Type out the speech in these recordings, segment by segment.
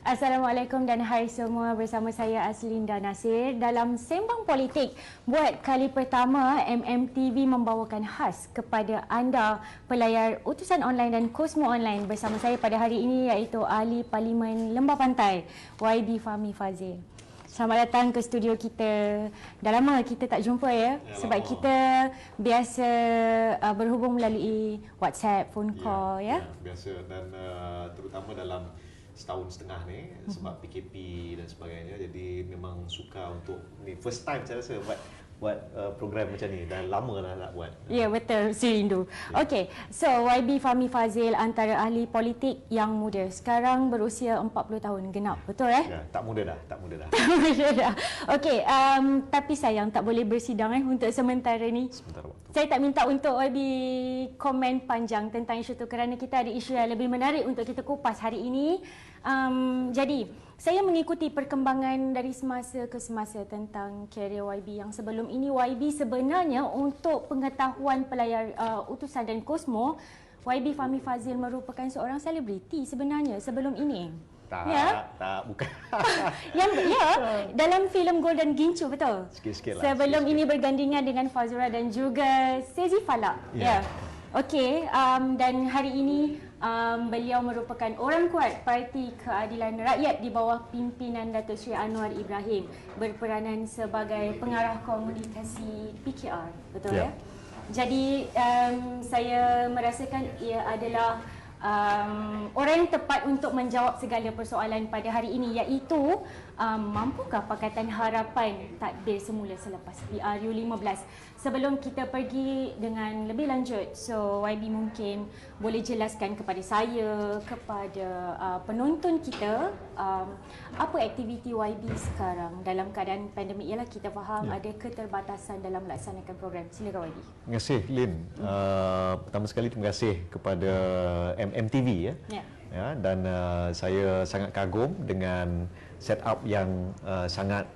Assalamualaikum dan hai semua, bersama saya Aslinda Nasir dalam Sembang Politik. Buat kali pertama, MMTV membawakan khas kepada anda pelayar utusan online dan Kosmo Online bersama saya pada hari ini iaitu Ahli Parlimen Lembah Pantai, YB Fahmi Fadzil. Selamat datang ke studio kita. Dah lama kita tak jumpa ya sebab lama. Kita biasa berhubung melalui WhatsApp, phone call ya. Biasa dan terutama dalam setahun setengah ni sebab PKP dan sebagainya, jadi memang suka untuk ni first time saya rasa buat program macam ni, dah lama dah nak buat. Ya, betul, si rindu. Okey, so YB Fahmi Fadzil antara ahli politik yang muda, sekarang berusia 40 tahun genap, betul Ya, tak muda dah. Tak muda dah. Okey, tapi sayang tak boleh bersidang untuk sementara ni. Sementara waktu. Saya tak minta untuk YB komen panjang tentang isu tu kerana kita ada isu yang lebih menarik untuk kita kupas hari ini. Jadi, saya mengikuti perkembangan dari semasa ke semasa tentang karier YB yang sebelum ini. YB sebenarnya untuk pengetahuan pelayar utusan dan Kosmo, YB Fahmi Fadzil merupakan seorang selebriti sebenarnya sebelum ini. Tak, bukan. Dalam filem Golden Gincu, betul? Sikit-sikit lah. Sebelum ini bergandingan dengan Fazura dan juga Sezi Falak. Okey, dan hari ini beliau merupakan orang kuat Parti Keadilan Rakyat di bawah pimpinan Datuk Seri Anwar Ibrahim, berperanan sebagai pengarah komunikasi PKR, betul ya? Jadi saya merasakan ia adalah orang yang tepat untuk menjawab segala persoalan pada hari ini, iaitu mampukah Pakatan Harapan tadbir semula selepas PRU 15? Sebelum kita pergi dengan lebih lanjut, so YB mungkin boleh jelaskan kepada saya, kepada penonton kita, apa aktiviti YB sekarang dalam keadaan pandemik. Ialah kita faham ada keterbatasan dalam melaksanakan program. Silakan YB. Terima kasih Lin. Pertama sekali terima kasih kepada MMTV dan saya sangat kagum dengan setup yang sangat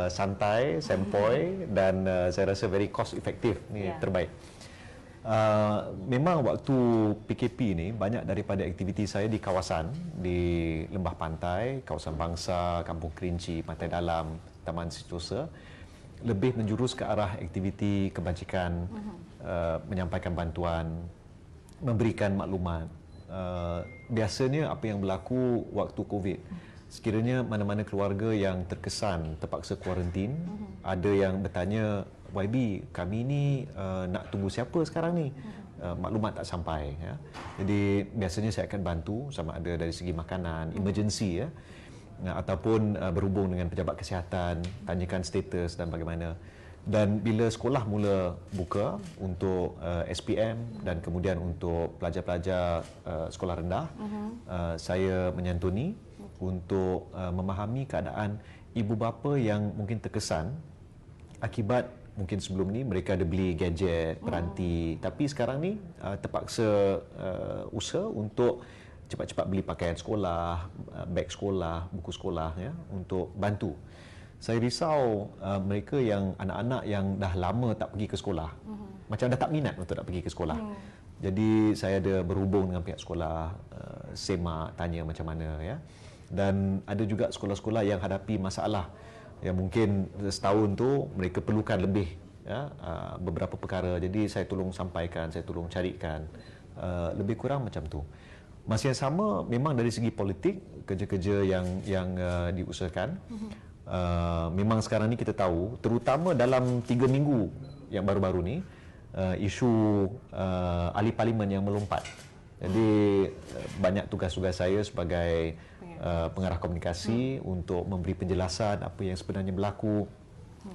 santai, sempoi dan saya rasa very cost effective ni terbaik. Memang waktu PKP ni banyak daripada aktiviti saya di kawasan di Lembah Pantai, kawasan Bangsa, Kampung Kerinci, Pantai Dalam, Taman Sentosa lebih menjurus ke arah aktiviti kebajikan, menyampaikan bantuan, memberikan maklumat. Biasanya apa yang berlaku waktu COVID, sekiranya mana-mana keluarga yang terkesan terpaksa kuarantin, ada yang bertanya, YB, kami ni nak tunggu siapa sekarang ni? Maklumat tak sampai. Jadi biasanya saya akan bantu sama ada dari segi makanan, emergency ataupun berhubung dengan pejabat kesihatan, tanyakan status dan bagaimana. Dan bila sekolah mula buka untuk SPM dan kemudian untuk pelajar-pelajar sekolah rendah, saya menyantuni untuk memahami keadaan ibu bapa yang mungkin terkesan akibat mungkin sebelum ni mereka ada beli gadget, peranti, tapi sekarang ni terpaksa usaha untuk cepat-cepat beli pakaian sekolah, beg sekolah, buku sekolah untuk bantu. Saya risau mereka yang anak-anak yang dah lama tak pergi ke sekolah, macam dah tak minat untuk nak pergi ke sekolah. Jadi saya ada berhubung dengan pihak sekolah, semak, tanya macam mana Dan ada juga sekolah-sekolah yang hadapi masalah yang mungkin setahun tu mereka perlukan lebih beberapa perkara. Jadi saya tolong sampaikan, saya tolong carikan, lebih kurang macam tu. Masa yang sama, memang dari segi politik, kerja-kerja yang diusahakan, memang sekarang ni kita tahu, terutama dalam 3 minggu yang baru-baru ni, isu ahli parlimen yang melompat. Jadi banyak tugas-tugas saya sebagai pengarah komunikasi untuk memberi penjelasan apa yang sebenarnya berlaku,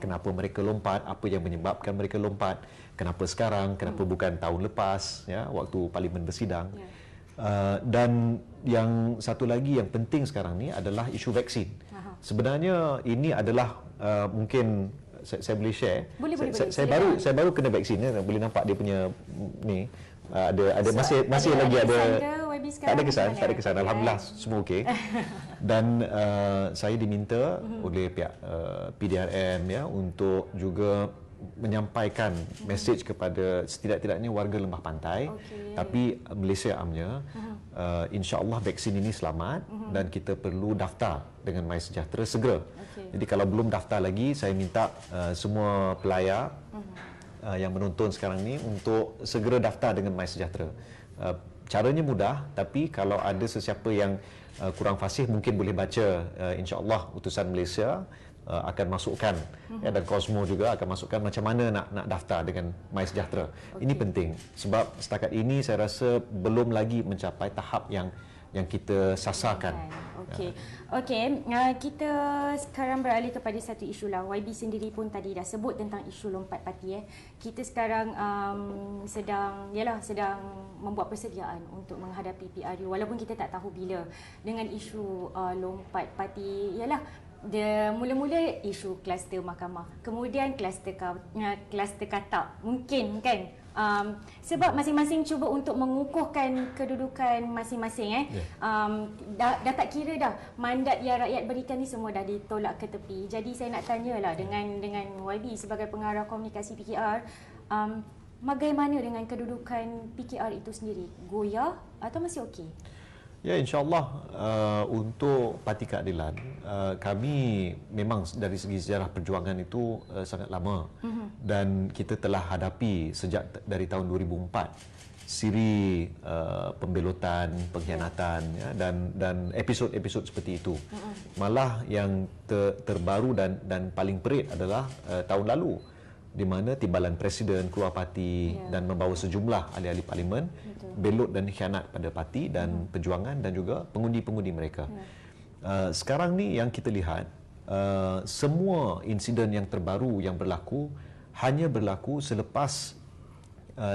kenapa mereka lompat, apa yang menyebabkan mereka lompat, kenapa sekarang, kenapa bukan tahun lepas waktu parlimen bersidang. Dan yang satu lagi yang penting sekarang ni adalah isu vaksin. Sebenarnya ini adalah mungkin saya boleh share. Boleh. Saya baru kena vaksin, boleh nampak dia punya ni ada masih lagi ada. Tak ada kesan. Alhamdulillah semua okey. Dan saya diminta oleh pihak PDRM untuk juga menyampaikan mesej kepada setidak-tidaknya warga Lembah Pantai, tapi Malaysia amnya, insya-Allah vaksin ini selamat dan kita perlu daftar dengan MySejahtera segera. Jadi kalau belum daftar lagi, saya minta semua pelayar yang menonton sekarang ni untuk segera daftar dengan MySejahtera. Caranya mudah, tapi kalau ada sesiapa yang kurang fasih mungkin boleh baca, insya-Allah utusan Malaysia akan masukkan dan Cosmo juga akan masukkan macam mana nak daftar dengan MySejahtera. Ini penting sebab setakat ini saya rasa belum lagi mencapai tahap yang kita sasarkan. Kita sekarang beralih kepada satu isu lah. YB sendiri pun tadi dah sebut tentang isu lompat parti. Kita sekarang sedang membuat persediaan untuk menghadapi PRU walaupun kita tak tahu bila. Dengan isu lompat parti ialah dia mula-mula isu kluster mahkamah, kemudian kluster katak, mungkin kan, sebab masing-masing cuba untuk mengukuhkan kedudukan masing-masing. Dah tak kira dah mandat yang rakyat berikan ni semua dah ditolak ke tepi. Jadi saya nak tanyalah dengan YB sebagai pengarah komunikasi PKR, bagaimana dengan kedudukan PKR itu sendiri? Goyah atau masih okey? Ya, insya-Allah untuk Parti Keadilan, kami memang dari segi sejarah perjuangan itu sangat lama dan kita telah hadapi sejak dari tahun 2004 siri pembelotan, pengkhianatan dan episod-episod seperti itu. Malah yang terbaru dan paling perit adalah tahun lalu di mana timbalan presiden keluar parti dan membawa sejumlah ahli-ahli parlimen belot dan khianat pada parti dan perjuangan dan juga pengundi-pengundi mereka. Sekarang ni yang kita lihat, semua insiden yang terbaru yang berlaku hanya berlaku selepas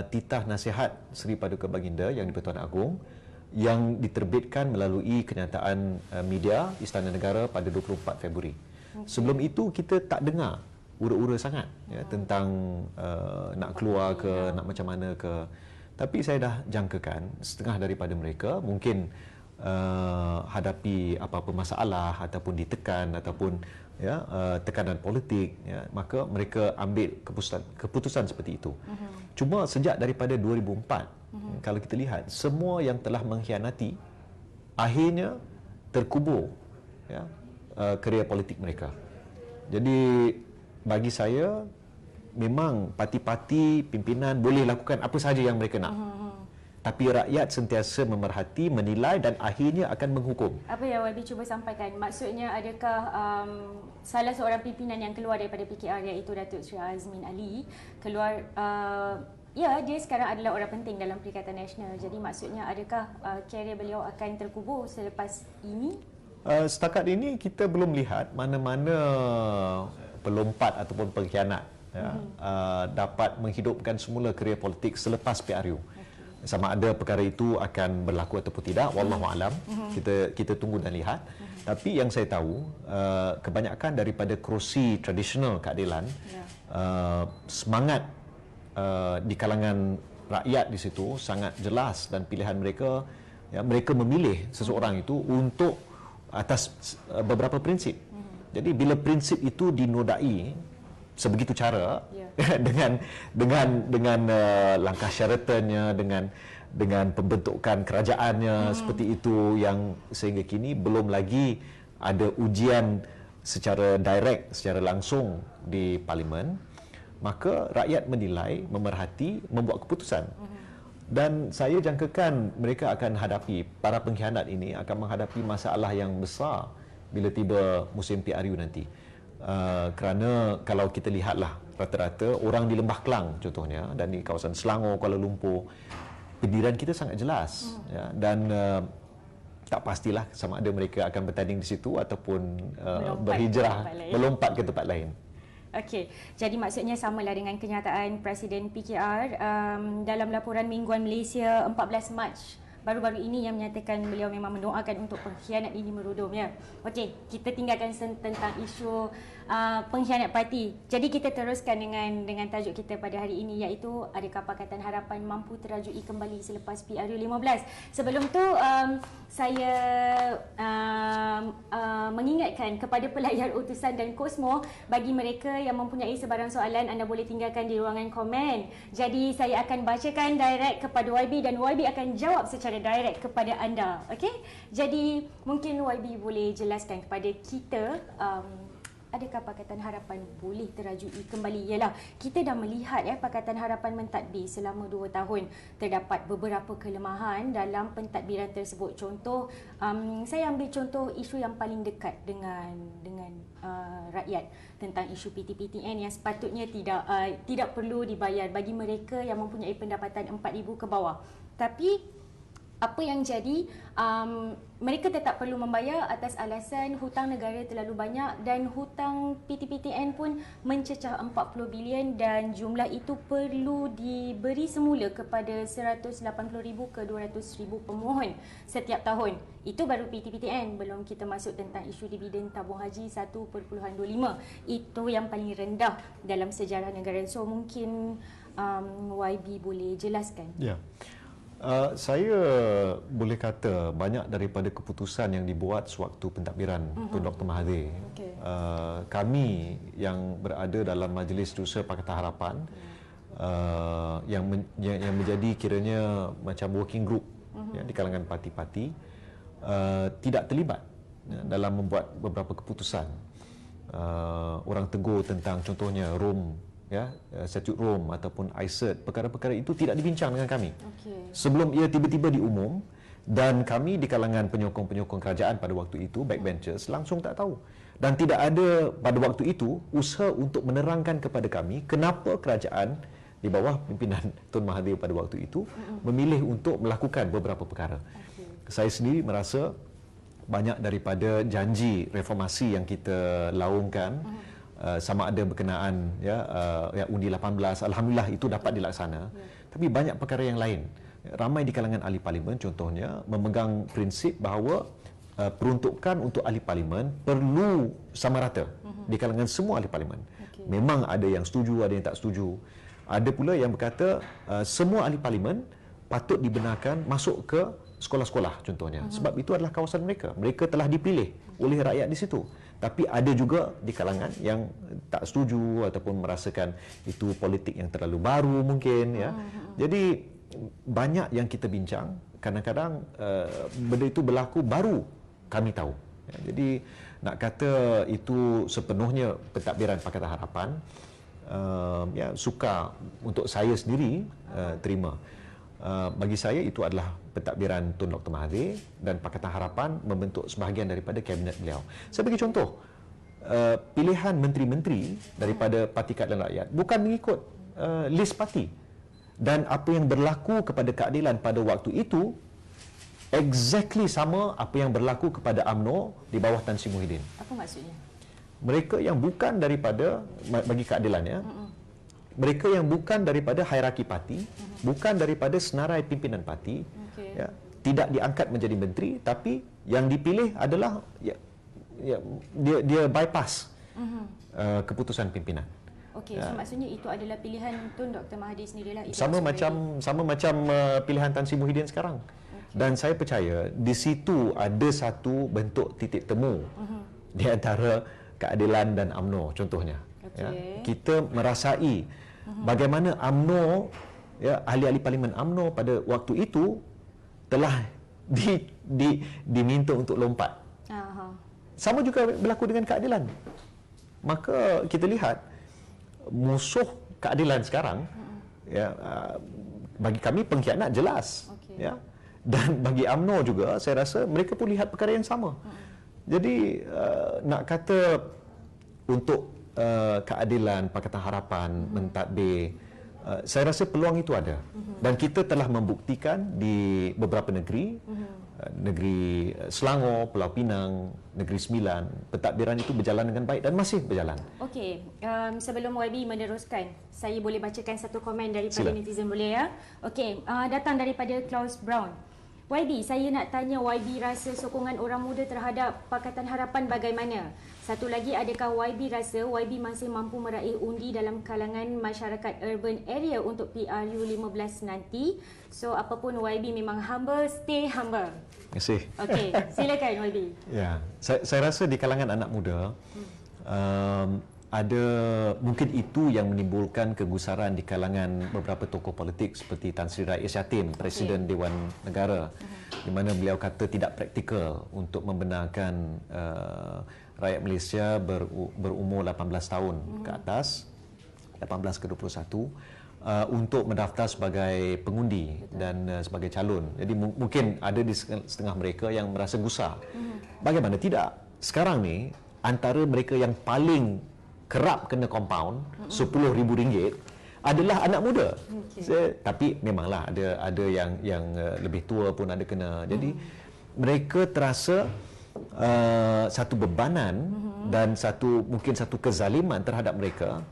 titah nasihat Seri Paduka Baginda yang di-Pertuan Agong yang diterbitkan melalui kenyataan media Istana Negara pada 24 Februari. Sebelum itu kita tak dengar ura-ura sangat tentang nak keluar ke, nak macam mana ke. Tapi saya dah jangkakan setengah daripada mereka mungkin hadapi apa-apa masalah ataupun ditekan ataupun tekanan politik, maka mereka ambil keputusan seperti itu. Cuma sejak daripada 2004, kalau kita lihat semua yang telah mengkhianati akhirnya terkubur kerjaya politik mereka. Jadi bagi saya memang parti-parti pimpinan boleh lakukan apa sahaja yang mereka nak. Tapi rakyat sentiasa memerhati, menilai dan akhirnya akan menghukum. Apa yang YB cuba sampaikan? Maksudnya adakah salah seorang pimpinan yang keluar daripada PKR iaitu Datuk Seri Azmin Ali keluar, dia sekarang adalah orang penting dalam Perikatan Nasional. Jadi maksudnya adakah kerjaya beliau akan terkubur selepas ini? Setakat ini kita belum lihat mana-mana pelompat ataupun pengkhianat dapat menghidupkan semula kerjaya politik selepas PRU. Sama ada perkara itu akan berlaku ataupun tidak, wallahu alam. Kita tunggu dan lihat. Tapi yang saya tahu, kebanyakan daripada kerusi tradisional keadilan, semangat di kalangan rakyat di situ sangat jelas dan pilihan mereka, mereka memilih seseorang itu untuk atas beberapa prinsip. Jadi bila prinsip itu dinodai sebegitu cara dengan langkah syaratannya, dengan pembentukan kerajaannya seperti itu yang sehingga kini belum lagi ada ujian secara direct, secara langsung di parlimen, maka rakyat menilai, memerhati, membuat keputusan. Dan saya jangkakan mereka akan hadapi, para pengkhianat ini akan menghadapi masalah yang besar bila tiba musim PRU nanti. Kerana kalau kita lihatlah rata-rata orang di Lembah Kelang contohnya dan di kawasan Selangor, Kuala Lumpur, pendidikan kita sangat jelas dan tak pastilah sama ada mereka akan bertanding di situ ataupun berhijrah, melompat ke tempat lain. Okey, jadi maksudnya samalah dengan kenyataan Presiden PKR dalam laporan mingguan Malaysia 14 Mac baru-baru ini yang menyatakan beliau memang mendoakan untuk pengkhianat ini merudum. Okey, kita tinggalkan tentang isu pengkhianat parti. Jadi kita teruskan dengan tajuk kita pada hari ini iaitu adakah Pakatan Harapan mampu terajui kembali selepas PRU 15. Sebelum tu saya mengingatkan kepada pelayar utusan dan Kosmo, bagi mereka yang mempunyai sebarang soalan, anda boleh tinggalkan di ruangan komen. Jadi saya akan bacakan direct kepada YB dan YB akan jawab secara direct kepada anda. Okey? Jadi mungkin YB boleh jelaskan kepada kita, adakah Pakatan Harapan boleh terajui kembali? Yalah, kita dah melihat Pakatan Harapan mentadbir selama 2 tahun. Terdapat beberapa kelemahan dalam pentadbiran tersebut. Contoh, saya ambil contoh isu yang paling dekat dengan rakyat, tentang isu PTPTN yang sepatutnya tidak perlu dibayar bagi mereka yang mempunyai pendapatan 4,000 ke bawah. Tapi apa yang jadi, mereka tetap perlu membayar atas alasan hutang negara terlalu banyak dan hutang PTPTN pun mencecah 40 bilion dan jumlah itu perlu diberi semula kepada 180,000 ke 200,000 pemohon setiap tahun. Itu baru PTPTN, belum kita masuk tentang isu dividen tabung haji 1.25. Itu yang paling rendah dalam sejarah negara. So mungkin YB boleh jelaskan. Ya. Saya boleh kata banyak daripada keputusan yang dibuat sewaktu pentadbiran Tun Dr. Mahathir, kami yang berada dalam Majlis Setiausaha Pakatan Harapan, yang menjadi kiranya macam working group di kalangan parti-parti, tidak terlibat dalam membuat beberapa keputusan. Orang tegur tentang contohnya Statut Rom ataupun ICERT, perkara-perkara itu tidak dibincang dengan kami. Sebelum ia tiba-tiba diumum, dan kami di kalangan penyokong-penyokong kerajaan pada waktu itu, backbenchers, langsung tak tahu. Dan tidak ada pada waktu itu usaha untuk menerangkan kepada kami kenapa kerajaan di bawah pimpinan Tun Mahathir pada waktu itu memilih untuk melakukan beberapa perkara. Saya sendiri merasa banyak daripada janji reformasi yang kita laungkan, sama ada berkenaan undi 18, alhamdulillah itu dapat dilaksana. Tapi banyak perkara yang lain. Ramai di kalangan ahli parlimen contohnya memegang prinsip bahawa peruntukan untuk ahli parlimen perlu sama rata di kalangan semua ahli parlimen. Memang ada yang setuju, ada yang tak setuju. Ada pula yang berkata semua ahli parlimen patut dibenarkan masuk ke sekolah-sekolah contohnya. Sebab itu adalah kawasan mereka. Mereka telah dipilih oleh rakyat di situ. Tapi ada juga di kalangan yang tak setuju ataupun merasakan itu politik yang terlalu baru mungkin. Jadi banyak yang kita bincang. Kadang-kadang benda itu berlaku baru kami tahu. Jadi nak kata itu sepenuhnya pentadbiran Pakatan Harapan, sukar untuk saya sendiri terima. Bagi saya itu adalah pentadbiran Tun Dr. Mahathir dan Pakatan Harapan membentuk sebahagian daripada kabinet beliau. Saya bagi contoh, pilihan menteri-menteri daripada Parti Keadilan Rakyat bukan mengikut list parti, dan apa yang berlaku kepada keadilan pada waktu itu exactly sama apa yang berlaku kepada UMNO di bawah Tan Sri Muhyiddin. Apa maksudnya? Mereka yang bukan daripada bagi keadilannya, mereka yang bukan daripada hierarki parti, bukan daripada senarai pimpinan parti, tidak diangkat menjadi menteri, tapi yang dipilih adalah dia bypass keputusan pimpinan. So maksudnya itu adalah pilihan Tun Dr. Mahathir sendirilah. Sama macam pilihan Tan Sri Muhyiddin sekarang. Dan saya percaya di situ ada satu bentuk titik temu di antara keadilan dan UMNO contohnya. Kita merasai bagaimana UMNO, ahli-ahli parlimen UMNO pada waktu itu telah diminta untuk lompat. Sama juga berlaku dengan keadilan. Maka kita lihat musuh keadilan sekarang, bagi kami pengkhianat jelas. Dan bagi UMNO juga saya rasa mereka pun lihat perkara yang sama. Jadi nak kata untuk keadilan Pakatan Harapan mentadbir, saya rasa peluang itu ada, dan kita telah membuktikan di beberapa negeri, negeri Selangor, Pulau Pinang, Negeri Sembilan, pentadbiran itu berjalan dengan baik dan masih berjalan. Sebelum YB meneruskan, saya boleh bacakan satu komen daripada netizen, boleh ya? Datang daripada Klaus Brown. YB, saya nak tanya YB rasa sokongan orang muda terhadap Pakatan Harapan bagaimana? Satu lagi, adakah YB rasa YB masih mampu meraih undi dalam kalangan masyarakat urban area untuk PRU 15 nanti? So, apapun YB memang humble, stay humble. Terima kasih. Okey, silakan YB. Ya, saya rasa di kalangan anak muda ada mungkin itu yang menimbulkan kegusaran di kalangan beberapa tokoh politik seperti Tan Sri Rais Yatin, Presiden Dewan Negara, di mana beliau kata tidak praktikal untuk membenarkan rakyat Malaysia berumur 18 tahun ke atas, 18 ke 21 untuk mendaftar sebagai pengundi dan sebagai calon. Jadi mungkin ada di setengah mereka yang merasa gusar. Bagaimana tidak? Sekarang ni antara mereka yang paling kerap kena compound RM10,000 adalah anak muda. Tapi memanglah ada yang lebih tua pun ada kena. Jadi mereka terasa satu bebanan dan mungkin satu kezaliman terhadap mereka,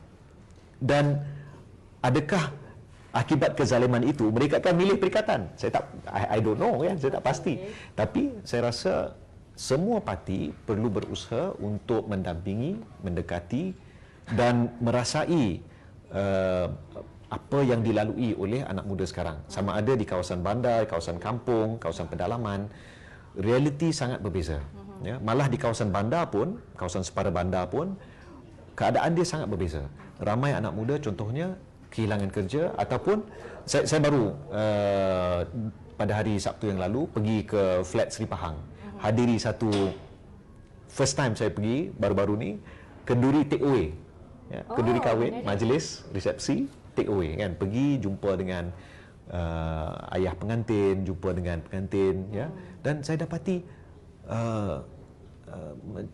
dan adakah akibat kezaliman itu mereka akan milih perikatan? I don't know kan, saya tak pasti. Tapi saya rasa semua parti perlu berusaha untuk mendampingi, mendekati dan merasai apa yang dilalui oleh anak muda sekarang. Sama ada di kawasan bandar, kawasan kampung, kawasan pedalaman, realiti sangat berbeza. Ya, malah di kawasan bandar pun, kawasan separa bandar pun, keadaan dia sangat berbeza. Ramai anak muda contohnya kehilangan kerja, ataupun saya baru pada hari Sabtu yang lalu pergi ke flat Seri Pahang, hadiri satu first time saya pergi baru-baru ni, kenduri take away, ya, kenduri kahwin, majlis resepsi take away kan, pergi jumpa dengan ayah pengantin, jumpa dengan pengantin, ya, dan saya dapati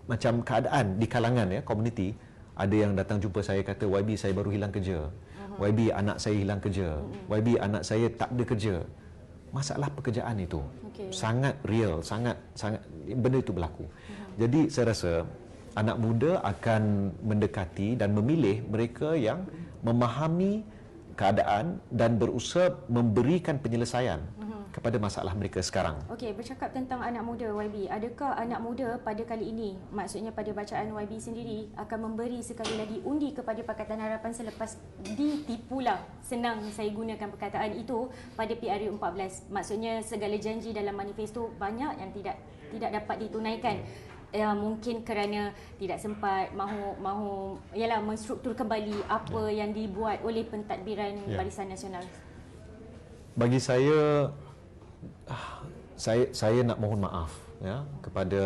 macam keadaan di kalangan ya komuniti. Ada yang datang jumpa saya kata, YB saya baru hilang kerja, YB anak saya hilang kerja, YB anak saya tak ada kerja. Masalah pekerjaan itu sangat real, sangat benda itu berlaku. Jadi saya rasa anak muda akan mendekati dan memilih mereka yang memahami keadaan dan berusaha memberikan penyelesaian kepada masalah mereka sekarang. Okey, bercakap tentang anak muda YB, adakah anak muda pada kali ini, maksudnya pada bacaan YB sendiri, akan memberi sekali lagi undi kepada Pakatan Harapan selepas ditipulah, senang saya gunakan perkataan itu, pada PRU 14? Maksudnya segala janji dalam manifesto banyak yang tidak dapat ditunaikan. Mungkin kerana tidak sempat mahu ialah menstruktur kembali apa yang dibuat oleh pentadbiran Barisan Nasional. Bagi saya nak mohon maaf ya kepada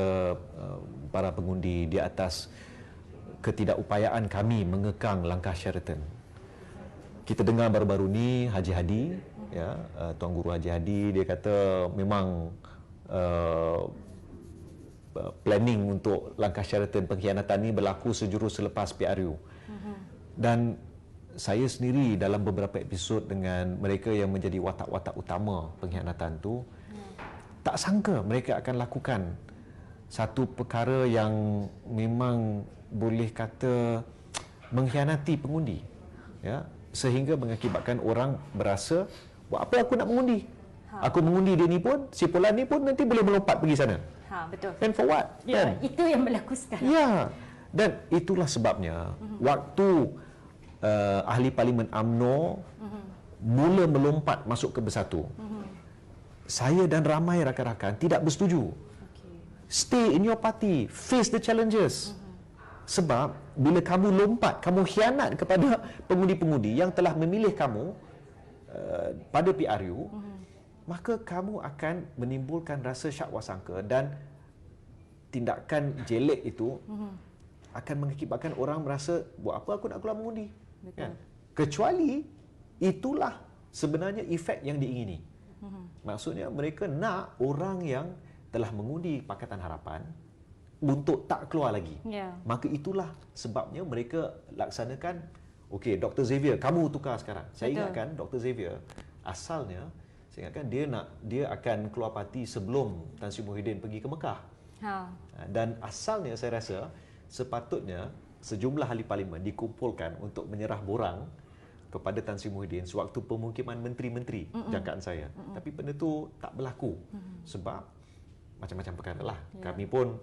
para pengundi di atas ketidakupayaan kami mengekang langkah Sheraton. Kita dengar baru-baru ni Haji Hadi, ya, Tuan Guru Haji Hadi, dia kata memang planning untuk langkah Sheraton pengkhianatan ni berlaku sejurus selepas PRU. Dan saya sendiri dalam beberapa episod dengan mereka yang menjadi watak-watak utama pengkhianatan tu, tak sangka mereka akan lakukan satu perkara yang memang boleh kata mengkhianati pengundi, ya, sehingga mengakibatkan orang berasa, buat apa aku nak mengundi? Aku mengundi dia ni pun, si Fulan ni pun nanti boleh melompat pergi sana. Betul. And for what? Ya, itu yang berlaku sekarang. Ya, dan itulah sebabnya waktu ahli parlimen UMNO mula melompat masuk ke Bersatu, saya dan ramai rakan-rakan tidak bersetuju. Stay in your party, face the challenges. Sebab bila kamu lompat, kamu khianat kepada pengundi-pengundi yang telah memilih kamu pada PRU, maka kamu akan menimbulkan rasa syak wasangka, dan tindakan jelek itu akan mengakibatkan orang merasa, buat apa aku nak keluar mengundi? Kan? Kecuali itulah sebenarnya efek yang diingini. Maksudnya mereka nak orang yang telah mengundi Pakatan Harapan untuk tak keluar lagi. Maka itulah sebabnya mereka laksanakan, okey, Dr. Xavier, kamu tukar sekarang. Saya ingatkan Dr. Xavier asalnya, saya ingatkan dia akan keluar parti sebelum Tan Sri Muhyiddin pergi ke Mekah. Dan asalnya saya rasa sepatutnya sejumlah ahli parlimen dikumpulkan untuk menyerah borang kepada Tan Sri Muhyiddin sewaktu pemukiman menteri-menteri, jangkaan saya. Tapi benda tu tak berlaku sebab macam-macam perkara lah. Kami pun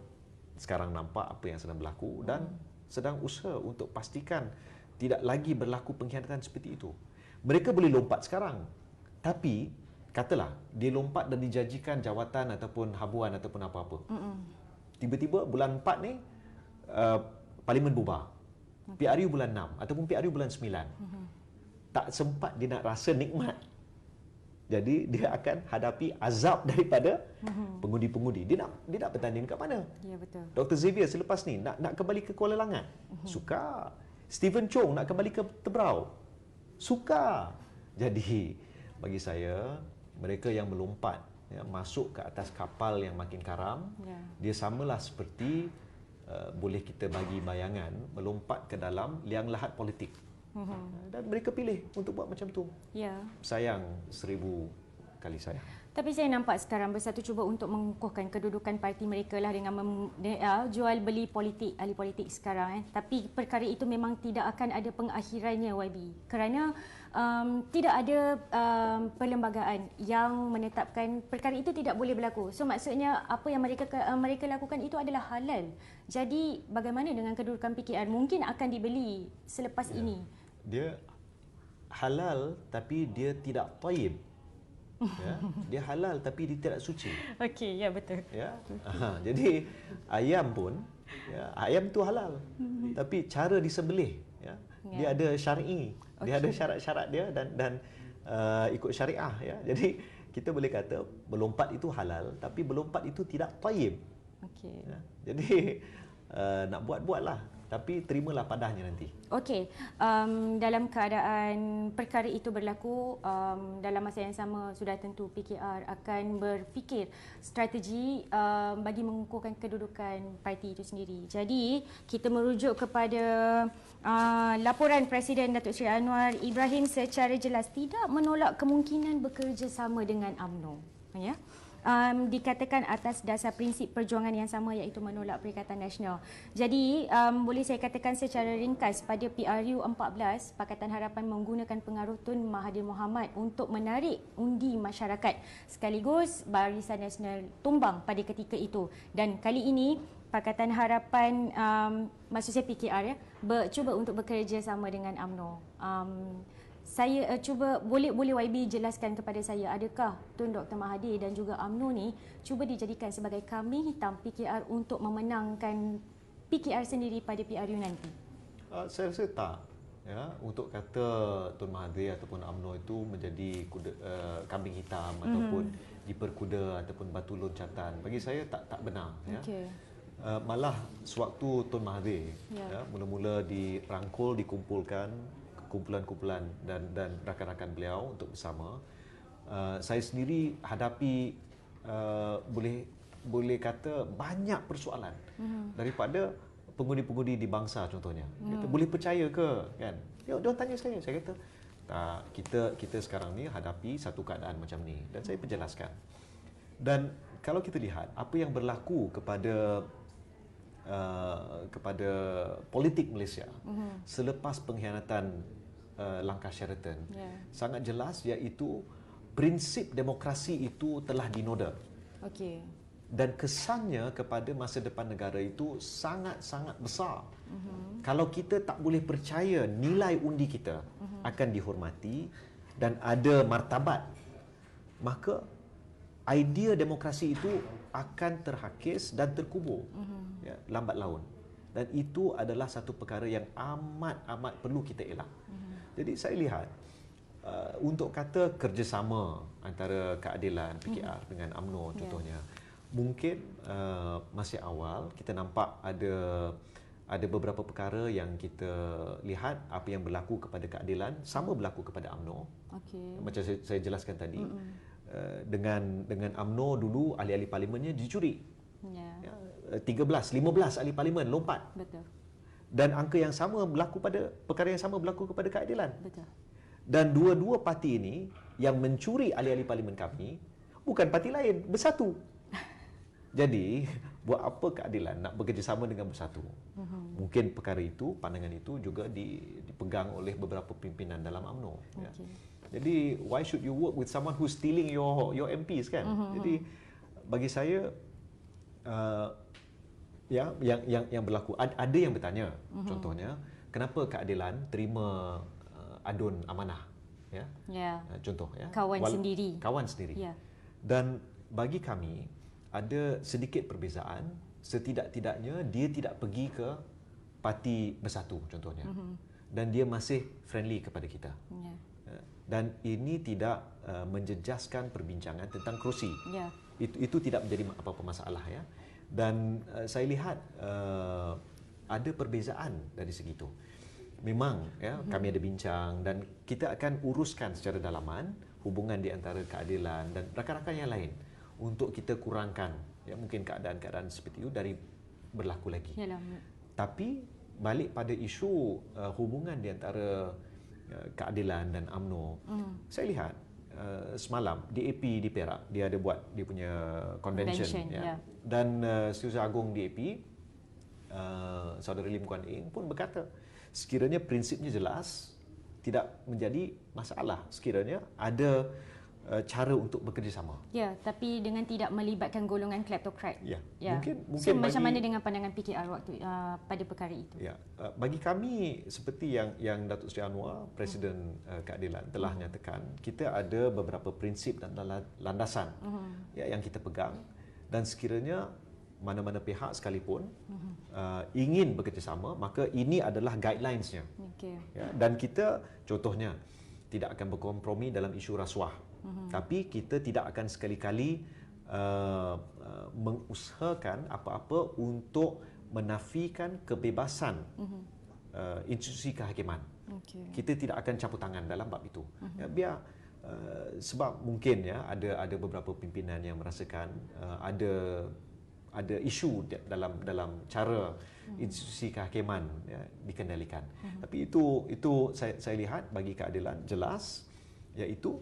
sekarang nampak apa yang sedang berlaku dan sedang usaha untuk pastikan tidak lagi berlaku pengkhianatan seperti itu. Mereka boleh lompat sekarang, tapi katalah dia lompat dan dijanjikan jawatan ataupun habuan ataupun apa-apa. Tiba-tiba bulan 4 ni parlimen bubar. PRU bulan 6 ataupun PRU bulan 9. Tak sempat dia nak rasa nikmat. Jadi dia akan hadapi azab daripada pengundi-pengundi. Dia nak bertanding kat mana? Ya, betul. Dr. Xavier selepas ni nak kembali ke Kuala Langat. Suka. Stephen Chong nak kembali ke Tebrau. Suka. Jadi bagi saya mereka yang melompat masuk ke atas kapal yang makin karam, dia samalah seperti boleh kita bagi bayangan melompat ke dalam liang lahat politik. Dan mereka pilih untuk buat macam tu. Ya. Sayang 1000 kali sayang. Tapi saya nampak sekarang Bersatu cuba untuk mengukuhkan kedudukan parti mereka lah dengan jual beli politik, ahli politik sekarang. Tapi perkara itu memang tidak akan ada pengakhirannya, YB. Kerana tidak ada perlembagaan yang menetapkan perkara itu tidak boleh berlaku. So maksudnya apa yang mereka lakukan itu adalah halal. Jadi bagaimana dengan kedudukan PKR? Mungkin akan dibeli selepas ini. Dia halal tapi dia tidak taib. Ya, dia halal tapi dia tidak suci. Okey, ya betul. Ya. Jadi ayam pun ayam tu halal. Tapi cara disembelih dia ada syar'i. Dia ada syarat-syarat dia dan ikut syariah ya. Jadi kita boleh kata melompat itu halal tapi melompat itu tidak taib. Okey. Ya. Jadi nak buat-buatlah tapi terimalah padahnya nanti. Okey, dalam keadaan perkara itu berlaku, dalam masa yang sama sudah tentu PKR akan berfikir strategi bagi mengukuhkan kedudukan parti itu sendiri. Jadi kita merujuk kepada laporan Presiden Datuk Seri Anwar Ibrahim secara jelas tidak menolak kemungkinan bekerjasama dengan UMNO. Ya. Dikatakan atas dasar prinsip perjuangan yang sama iaitu menolak Perikatan Nasional. Jadi boleh saya katakan secara ringkas pada PRU 14 Pakatan Harapan menggunakan pengaruh Tun Mahathir Mohamad untuk menarik undi masyarakat sekaligus Barisan Nasional tumbang pada ketika itu. Dan kali ini Pakatan Harapan maksud saya PKR cuba untuk bekerjasama dengan UMNO. Saya cuba boleh YB jelaskan kepada saya adakah Tun Dr. Mahathir dan juga UMNO ni cuba dijadikan sebagai kambing hitam PKR untuk memenangkan PKR sendiri pada PRU nanti? Saya rasa tak. Ya, untuk kata Tun Mahathir ataupun UMNO itu menjadi kambing hitam ataupun diperkuda ataupun batu loncatan, bagi saya tak benar. Ya. Okay. Malah sewaktu Tun Mahathir mula-mula dirangkul, dikumpulkan kumpulan-kumpulan dan rakan-rakan beliau untuk bersama, saya sendiri hadapi boleh kata banyak persoalan daripada pengundi-pengundi di bangsa contohnya. Kata, boleh percaya ke kan? Dia tanya saya kata tak, kita sekarang ni hadapi satu keadaan macam ni dan saya perjelaskan. Dan kalau kita lihat apa yang berlaku kepada politik Malaysia selepas pengkhianatan langkah Sheraton, sangat jelas iaitu prinsip demokrasi itu telah dinoda. Okey. Dan kesannya kepada masa depan negara itu sangat-sangat besar. Kalau kita tak boleh percaya nilai undi kita akan dihormati dan ada martabat, maka idea demokrasi itu akan terhakis dan terkubur lambat laun. Dan itu adalah satu perkara yang amat perlu kita elak. Jadi saya lihat untuk kata kerjasama antara keadilan PKR dengan UMNO contohnya, mungkin masih awal. Kita nampak ada beberapa perkara yang kita lihat apa yang berlaku kepada keadilan sama berlaku kepada UMNO. Okay. Macam saya jelaskan tadi, dengan UMNO dulu ahli-ahli parlimennya dicuri. 15 ahli parlimen lompat. Betul. Dan angka yang sama berlaku pada perkara yang sama berlaku kepada keadilan. Betul. Dan dua-dua parti ini yang mencuri ahli-ahli parlimen kami bukan parti lain, Bersatu. Jadi, buat apa keadilan nak bekerjasama dengan Bersatu? Mungkin perkara itu, pandangan itu juga dipegang oleh beberapa pimpinan dalam UMNO. Ya. Jadi, why should you work with someone who's stealing your MPs kan? Jadi, bagi saya yang berlaku, ada yang bertanya contohnya, kenapa keadilan terima adun amanah ya. Ya. Contoh ya. Kawan sendiri. Kawan sendiri. Ya. Dan bagi kami ada sedikit perbezaan, setidak-tidaknya dia tidak pergi ke Parti Bersatu contohnya. Dan dia masih friendly kepada kita. Ya. Dan ini tidak menjejaskan perbincangan tentang kerusi. Ya. Itu tidak menjadi apa-apa masalah ya. Dan saya lihat ada perbezaan dari segi itu. Memang ya kami ada bincang dan kita akan uruskan secara dalaman hubungan di antara keadilan dan rakan-rakan yang lain untuk kita kurangkan ya mungkin keadaan-keadaan seperti itu dari berlaku lagi. Yalah. Tapi balik pada isu hubungan di antara keadilan dan UMNO. Saya lihat semalam DAP di Perak dia ada buat dia punya convention ya. Dan Setiausaha Agung DAP Saudara Lim Kuan Ing pun berkata sekiranya prinsipnya jelas tidak menjadi masalah sekiranya ada cara untuk bekerjasama. Ya, tapi dengan tidak melibatkan golongan kleptokrat. Ya. Ya. Mungkin so, macam mana dengan pandangan PKR waktu pada perkara itu? Ya, bagi kami seperti yang Datuk Seri Anwar, Presiden Keadilan telah nyatakan, kita ada beberapa prinsip dan landasan ya yang kita pegang dan sekiranya mana-mana pihak sekalipun ingin bekerjasama, maka ini adalah guidelines-nya. Okay. Ya, dan kita contohnya tidak akan berkompromi dalam isu rasuah. Tapi kita tidak akan sekali-kali mengusahakan apa-apa untuk menafikan kebebasan institusi kehakiman. Okay. Kita tidak akan campur tangan dalam bab itu. Ya, biar sebab mungkin ya ada beberapa pimpinan yang merasakan ada isu dalam cara institusi kehakiman ya, dikendalikan. Tapi itu saya lihat bagi keadilan jelas iaitu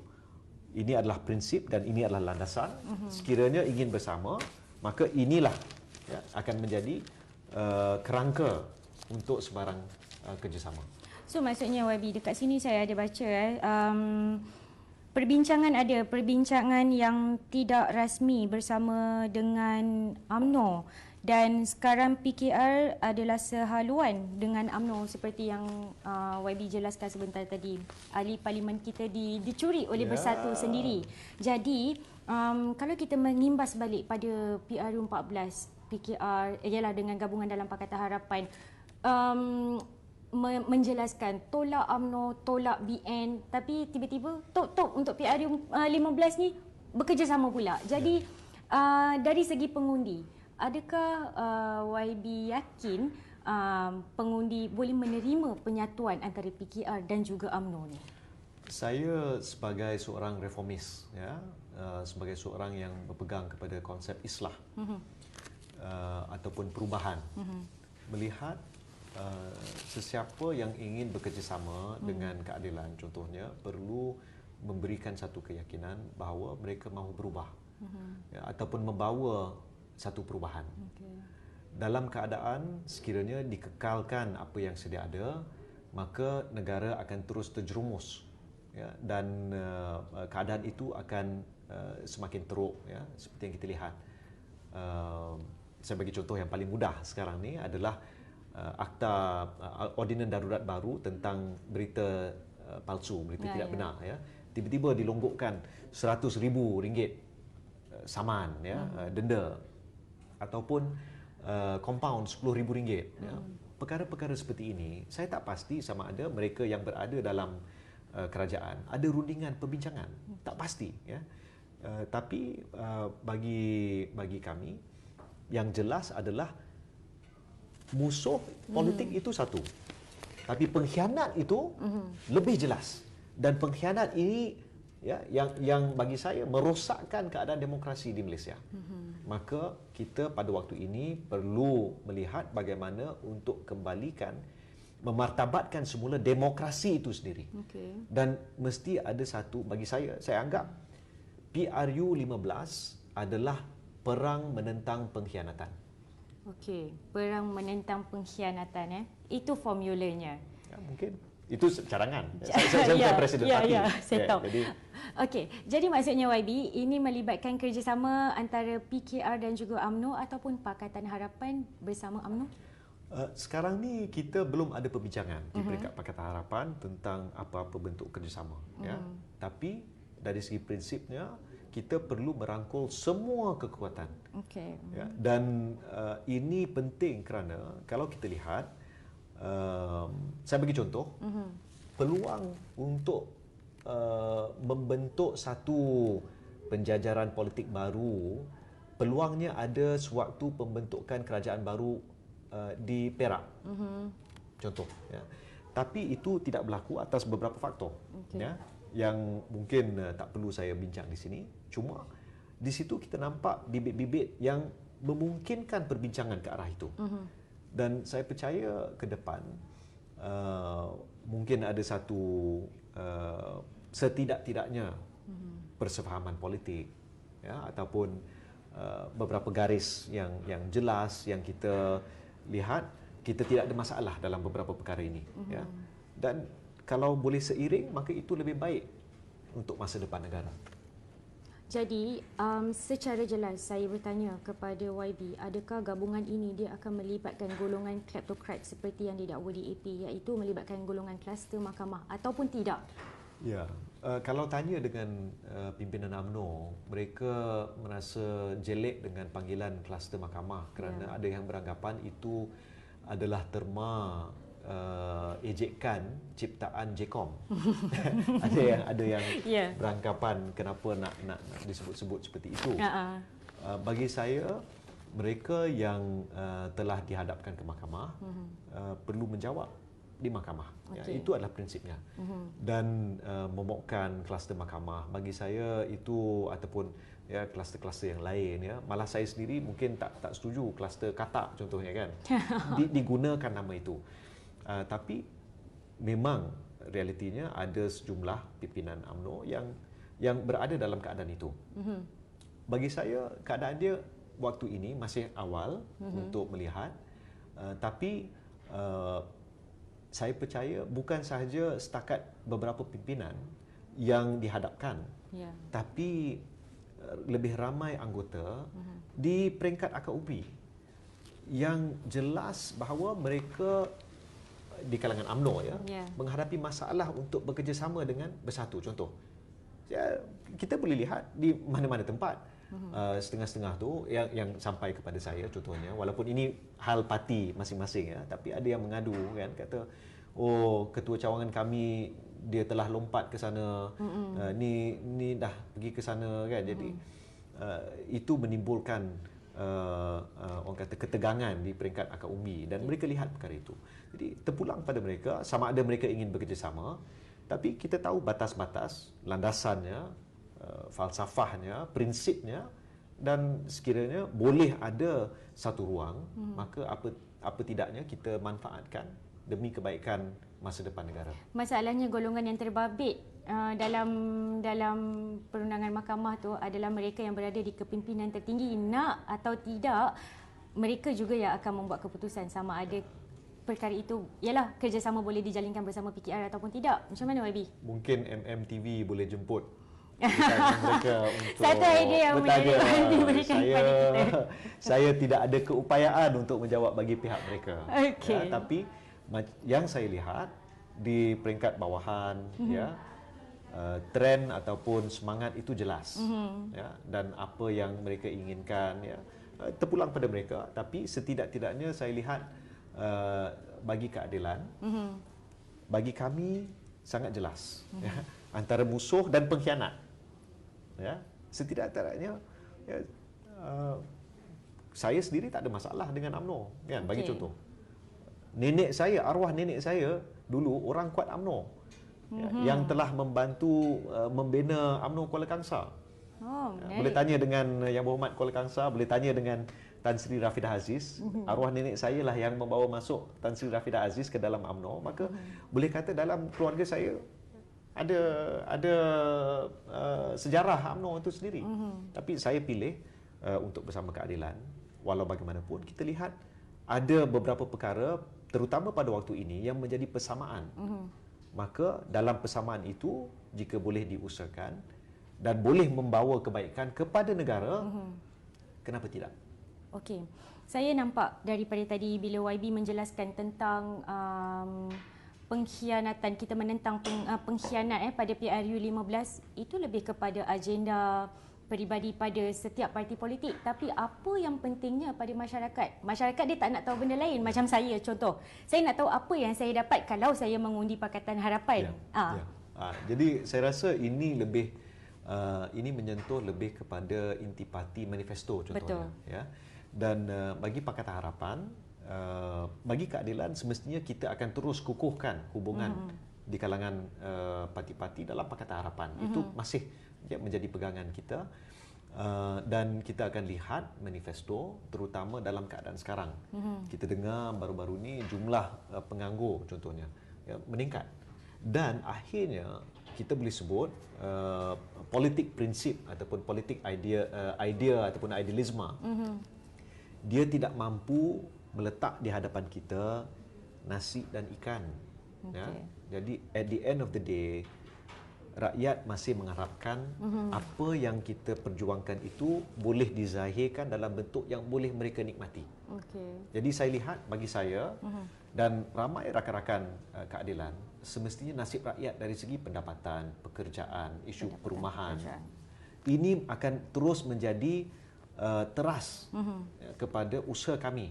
ini adalah prinsip dan ini adalah landasan. Sekiranya ingin bersama, maka inilah ya, akan menjadi kerangka untuk sebarang kerjasama. So maksudnya YB dekat sini saya ada baca perbincangan yang tidak rasmi bersama dengan UMNO dan sekarang PKR adalah sehaluan dengan UMNO seperti yang YB jelaskan sebentar tadi. Ahli parlimen kita dicuri oleh Bersatu sendiri. Jadi kalau kita mengimbas balik pada PRU 14, PKR ialah dengan gabungan dalam Pakatan Harapan menjelaskan tolak UMNO, tolak BN, tapi tiba-tiba tok untuk PRU 15 ni bekerjasama pula. Jadi dari segi pengundi, adakah YB yakin pengundi boleh menerima penyatuan antara PKR dan juga UMNO ni? Saya sebagai seorang reformis ya, sebagai seorang yang berpegang kepada konsep islah ataupun perubahan, melihat sesiapa yang ingin bekerjasama dengan keadilan contohnya perlu memberikan satu keyakinan bahawa mereka mahu berubah ya, ataupun membawa satu perubahan. Dalam keadaan sekiranya dikekalkan apa yang sedia ada, maka negara akan terus terjerumus ya, dan keadaan itu akan semakin teruk ya, seperti yang kita lihat. Saya bagi contoh yang paling mudah sekarang ni adalah akta ordinan darurat baru tentang berita palsu, berita tidak benar ya. Tiba-tiba dilonggokkan RM100,000 saman ya, denda ataupun compound RM10,000 ya. Perkara-perkara seperti ini saya tak pasti sama ada mereka yang berada dalam kerajaan ada rundingan perbincangan, tak pasti ya. Tapi bagi kami yang jelas adalah musuh politik itu satu, tapi pengkhianat itu lebih jelas, dan pengkhianat ini ya yang bagi saya merosakkan keadaan demokrasi di Malaysia. Maka kita pada waktu ini perlu melihat bagaimana untuk kembalikan, memartabatkan semula demokrasi itu sendiri. Dan mesti ada satu, bagi saya anggap PRU 15 adalah perang menentang pengkhianatan. Okey, perang menentang pengkhianatan itu formulanya. Ya, mungkin itu cadangan. Saya bukan presiden parti. Saya tahu. Okey, jadi maksudnya YB ini melibatkan kerjasama antara PKR dan juga UMNO ataupun Pakatan Harapan bersama UMNO? Sekarang ni kita belum ada perbincangan di peringkat Pakatan Harapan tentang apa-apa bentuk kerjasama. Ya. Tapi dari segi prinsipnya, kita perlu merangkul semua kekuatan. Okey. Ya. Dan ini penting kerana kalau kita lihat, saya bagi contoh, peluang untuk membentuk satu penjajaran politik baru, peluangnya ada sewaktu pembentukan kerajaan baru di Perak. Contoh. Ya. Tapi itu tidak berlaku atas beberapa faktor. Ya, yang mungkin tak perlu saya bincang di sini. Cuma di situ kita nampak bibit-bibit yang memungkinkan perbincangan ke arah itu. Dan saya percaya ke depan mungkin ada satu setidak-tidaknya persefahaman politik, ya, ataupun beberapa garis yang jelas yang kita lihat, kita tidak ada masalah dalam beberapa perkara ini. Ya. Dan kalau boleh seiring, maka itu lebih baik untuk masa depan negara. Jadi, secara jelas saya bertanya kepada YB, adakah gabungan ini dia akan melibatkan golongan kleptokrat seperti yang didakwa di AP, iaitu melibatkan golongan kluster mahkamah ataupun tidak? Ya, kalau tanya dengan pimpinan UMNO, mereka merasa jelek dengan panggilan kluster mahkamah kerana ada yang beranggapan itu adalah terma ejekan ciptaan JCOM. ada yang beranggapan kenapa nak disebut-sebut seperti itu. Bagi saya, mereka yang telah dihadapkan ke mahkamah perlu menjawab di mahkamah. Ya, itu adalah prinsipnya. Dan momokkan kluster mahkamah, bagi saya itu, ataupun ya kluster-kluster yang lain, ya, malah saya sendiri mungkin tak setuju kluster katak contohnya kan. Digunakan nama itu. Tapi memang realitinya ada sejumlah pimpinan UMNO yang berada dalam keadaan itu. Bagi saya keadaan dia waktu ini masih awal untuk melihat, tapi saya percaya bukan sahaja setakat beberapa pimpinan yang dihadapkan, tapi lebih ramai anggota di peringkat akar umbi yang jelas bahawa mereka di kalangan UMNO menghadapi masalah untuk bekerjasama dengan bersatu. Contoh, kita boleh lihat di mana-mana tempat setengah-setengah tu yang sampai kepada saya, contohnya, walaupun ini hal parti masing-masing, ya, tapi ada yang mengadu kan, kata oh, ketua cawangan kami dia telah lompat ke sana, ni dah pergi ke sana kan. Jadi itu menimbulkan orang kata ketegangan di peringkat akar umbi, dan mereka lihat perkara itu. Jadi terpulang pada mereka sama ada mereka ingin bekerjasama, tapi kita tahu batas-batas, landasannya, falsafahnya, prinsipnya, dan sekiranya boleh ada satu ruang, maka apa tidaknya kita manfaatkan demi kebaikan masa depan negara. Masalahnya golongan yang terbabit dalam perundangan mahkamah tu adalah mereka yang berada di kepimpinan tertinggi. Nak atau tidak, mereka juga yang akan membuat keputusan sama ada perkara itu ialah kerjasama boleh dijalinkan bersama PKR ataupun tidak. Macam mana YB? Mungkin MMTV boleh jemput mereka untuk satu idea yang diberikan kepada kita. Saya tidak ada keupayaan untuk menjawab bagi pihak mereka. Okay. Ya, tapi yang saya lihat di peringkat bawahan, ya, trend ataupun semangat itu jelas, ya, dan apa yang mereka inginkan, ya, terpulang pada mereka. Tapi setidak-tidaknya saya lihat bagi keadilan, bagi kami sangat jelas, ya, antara musuh dan pengkhianat. Ya, setidak-tidaknya, ya, saya sendiri tak ada masalah dengan UMNO, kan. Bagi contoh, nenek saya, arwah nenek saya dulu orang kuat UMNO, yang telah membantu membina UMNO Kuala Kangsar. Boleh tanya dengan Yang Berhormat Kuala Kangsar, boleh tanya dengan Tan Sri Rafidah Aziz. Arwah nenek saya lah yang membawa masuk Tan Sri Rafidah Aziz ke dalam UMNO. Maka boleh kata dalam keluarga saya ada sejarah UMNO itu sendiri. Tapi saya pilih untuk bersama keadilan. Walau bagaimanapun, kita lihat ada beberapa perkara, terutama pada waktu ini, yang menjadi persamaan. Maka dalam persamaan itu, jika boleh diusahakan dan boleh membawa kebaikan kepada negara, kenapa tidak? Okey. Saya nampak daripada tadi bila YB menjelaskan tentang pengkhianatan, kita menentang pengkhianat pada PRU 15, itu lebih kepada agenda peribadi pada setiap parti politik. Tapi apa yang pentingnya pada masyarakat? Masyarakat dia tak nak tahu benda lain. Macam saya contoh. Saya nak tahu apa yang saya dapat kalau saya mengundi Pakatan Harapan. Jadi saya rasa ini lebih ini menyentuh lebih kepada intipati manifesto contohnya. Betul. Ya. Dan bagi Pakatan Harapan, bagi keadilan semestinya kita akan terus kukuhkan hubungan di kalangan parti-parti dalam Pakatan Harapan. Itu masih menjadi pegangan kita. Dan kita akan lihat manifesto terutama dalam keadaan sekarang. Kita dengar baru-baru ni jumlah penganggur contohnya meningkat. Dan akhirnya kita boleh sebut politik prinsip ataupun politik idea ataupun idealisme. Dia tidak mampu meletak di hadapan kita nasi dan ikan. Ya. Jadi at the end of the day, rakyat masih mengharapkan apa yang kita perjuangkan itu boleh dizahirkan dalam bentuk yang boleh mereka nikmati. Jadi saya lihat, bagi saya dan ramai rakan-rakan keadilan, semestinya nasib rakyat dari segi pendapatan, pekerjaan, isu perumahan, ini akan terus menjadi teras kepada usaha kami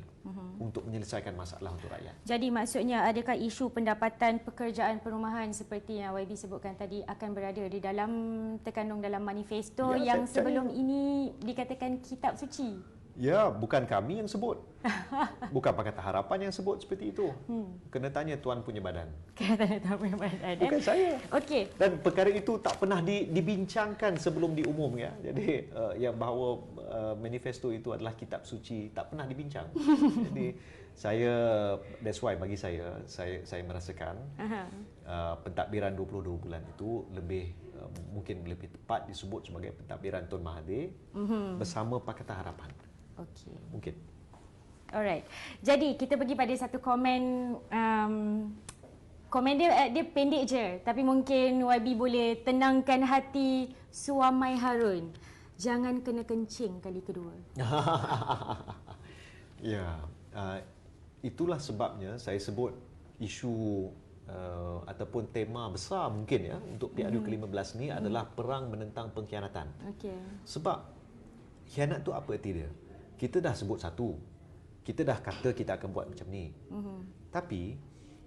untuk menyelesaikan masalah untuk rakyat. Jadi maksudnya adakah isu pendapatan, pekerjaan, perumahan seperti yang YB sebutkan tadi akan berada di dalam terkandung dalam manifesto yang sebelum ini dikatakan kitab suci? Ya, bukan kami yang sebut. Bukan Pakatan Harapan yang sebut seperti itu. Kena tanya tuan punya badan. Kena tanya tuan punya badan. Bukan saya. Okey. Dan perkara itu tak pernah dibincangkan sebelum diumum ya. Jadi yang bahawa manifesto itu adalah kitab suci tak pernah dibincang. Jadi that's why bagi saya merasakan pentadbiran 22 bulan itu mungkin lebih tepat disebut sebagai pentadbiran Tun Mahathir bersama Pakatan Harapan. Okey. Mungkin. Alright. Jadi kita pergi pada satu komen. Komen dia pendek je, tapi mungkin YB boleh tenangkan hati Suamai Harun. Jangan kena kencing kali kedua. Ya, itulah sebabnya saya sebut isu ataupun tema besar mungkin ya untuk PRU ke-15 ni adalah perang menentang pengkhianatan. Okey. Sebab khianat tu apa erti dia? Kita dah sebut satu. Kita dah kata kita akan buat macam ni. Tapi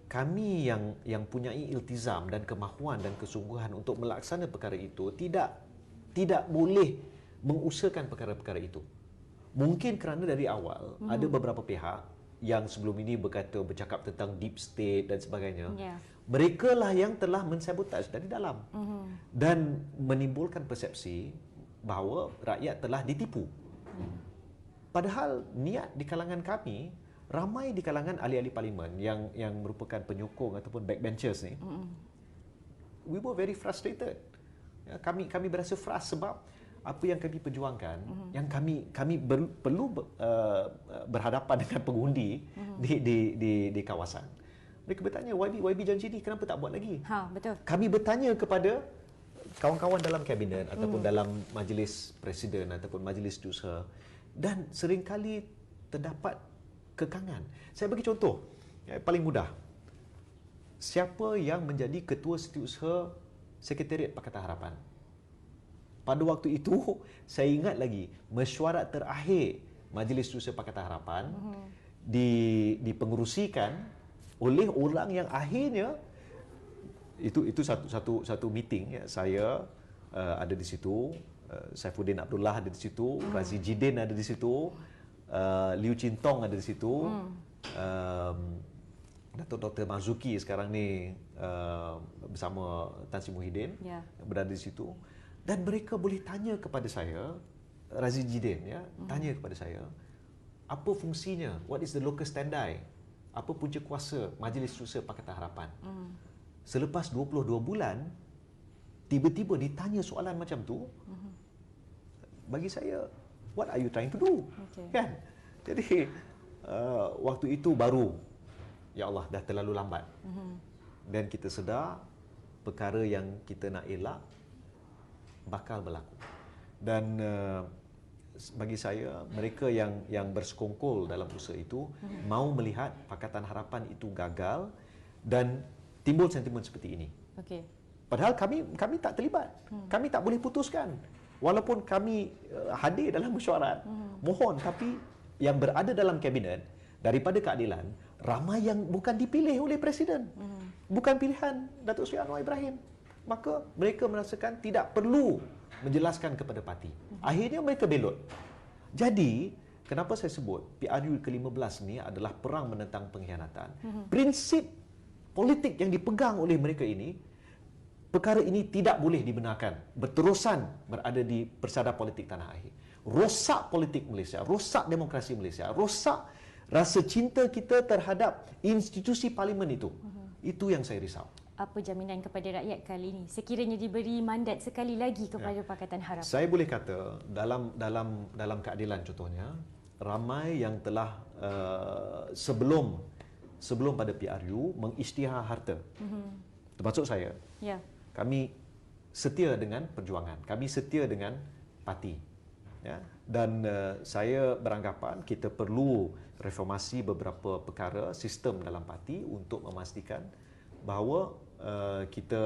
kami yang punyai iltizam dan kemahuan dan kesungguhan untuk melaksanakan perkara itu tidak boleh mengusahakan perkara-perkara itu. Mungkin kerana dari awal ada beberapa pihak yang sebelum ini bercakap tentang deep state dan sebagainya. Mereka lah yang telah mensabotaj dari dalam dan menimbulkan persepsi bahawa rakyat telah ditipu. Padahal niat di kalangan kami, ramai di kalangan ahli-ahli parlimen yang merupakan penyokong ataupun backbenchers ni, we were very frustrated. Ya, kami berasa frust sebab apa yang kami perjuangkan, yang kami perlu berhadapan dengan pengundi di kawasan. Mereka bertanya, YB janji ni kenapa tak buat lagi? Betul. Kami bertanya kepada kawan-kawan dalam kabinet ataupun dalam majlis presiden ataupun majlis setiausaha, dan seringkali terdapat kekangan. Saya bagi contoh paling mudah. Siapa yang menjadi ketua setiausaha Sekretariat Pakatan Harapan? Pada waktu itu saya ingat lagi mesyuarat terakhir Majlis Setiausaha Pakatan Harapan dipengerusikan oleh orang yang akhirnya itu satu meeting ya, saya ada di situ, Saifuddin Abdullah ada di situ, Razi Jidin ada di situ, Liu Chintong ada di situ, Datuk Dr. Marzuki sekarang ni bersama Tan Sri Muhyiddin berada di situ, dan mereka boleh tanya kepada saya, Razi Jidin ya, tanya kepada saya apa fungsinya, what is the locus standi, apa punca kuasa Majlis Setiausaha Pakatan Harapan. Selepas 22 bulan tiba-tiba ditanya soalan macam tu, bagi saya, what are you trying to do? Kan? Jadi waktu itu baru, ya Allah, dah terlalu lambat. Dan kita sedar perkara yang kita nak elak bakal berlaku. Dan bagi saya mereka yang bersekongkol dalam usaha itu mau melihat Pakatan Harapan itu gagal dan timbul sentimen seperti ini. Okey. Padahal kami tak terlibat. Kami tak boleh putuskan. Walaupun kami hadir dalam mesyuarat, mohon, tapi yang berada dalam kabinet daripada keadilan, ramai yang bukan dipilih oleh Presiden. Bukan pilihan Datuk Seri Anwar Ibrahim. Maka mereka merasakan tidak perlu menjelaskan kepada parti. Akhirnya mereka belot. Jadi, kenapa saya sebut PRU ke-15 ni adalah perang menentang pengkhianatan. Prinsip politik yang dipegang oleh mereka ini, perkara ini tidak boleh dibenarkan berterusan berada di persada politik tanah air. Rosak politik Malaysia, rosak demokrasi Malaysia, rosak rasa cinta kita terhadap institusi parlimen itu. Itu yang saya risau. Apa jaminan kepada rakyat kali ini sekiranya diberi mandat sekali lagi kepada Pakatan Harapan? Saya boleh kata dalam keadilan contohnya, ramai yang telah sebelum pada PRU mengisytihar harta. Termasuk saya. Ya. Kami setia dengan perjuangan, kami setia dengan parti. Ya, dan saya beranggapan kita perlu reformasi beberapa perkara sistem dalam parti untuk memastikan bahawa kita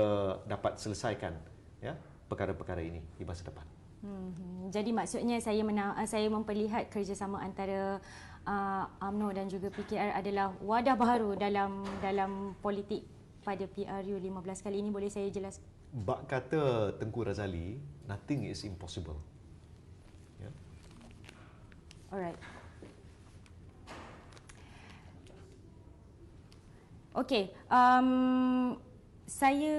dapat selesaikan ya perkara-perkara ini di masa depan. Jadi maksudnya saya memperlihat kerjasama antara UMNO dan juga PKR adalah wadah baru dalam politik pada PRU 15 kali ini. Boleh saya jelaskan? Bak kata Tengku Razali, nothing is impossible. Ya. Alright. Okey, saya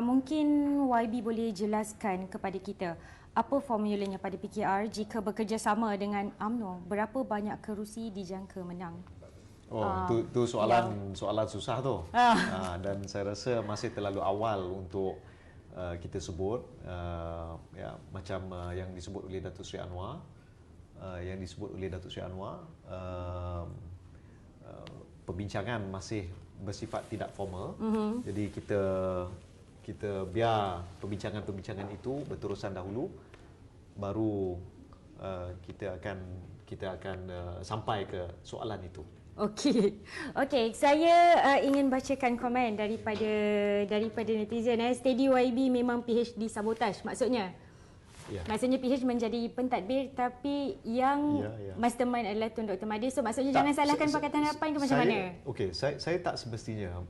mungkin YB boleh jelaskan kepada kita apa formulanya pada PKR jika bekerjasama dengan UMNO, berapa banyak kerusi dijangka menang? Tu soalan susah tu. Dan saya rasa masih terlalu awal untuk kita sebut ya macam yang disebut oleh Datuk Seri Anwar, perbincangan masih bersifat tidak formal. Jadi kita biar perbincangan itu berterusan dahulu, baru kita akan sampai ke soalan itu. Okey, saya ingin bacakan komen daripada netizen. Steady YB memang PhD sabotaj maksudnya. Ya. Maksudnya PH menjadi pentadbir tapi yang mastermind adalah Tun Dr. Mahathir. So maksudnya jangan salahkan Pakatan Harapan ke macam mana? Okey, saya tak semestinya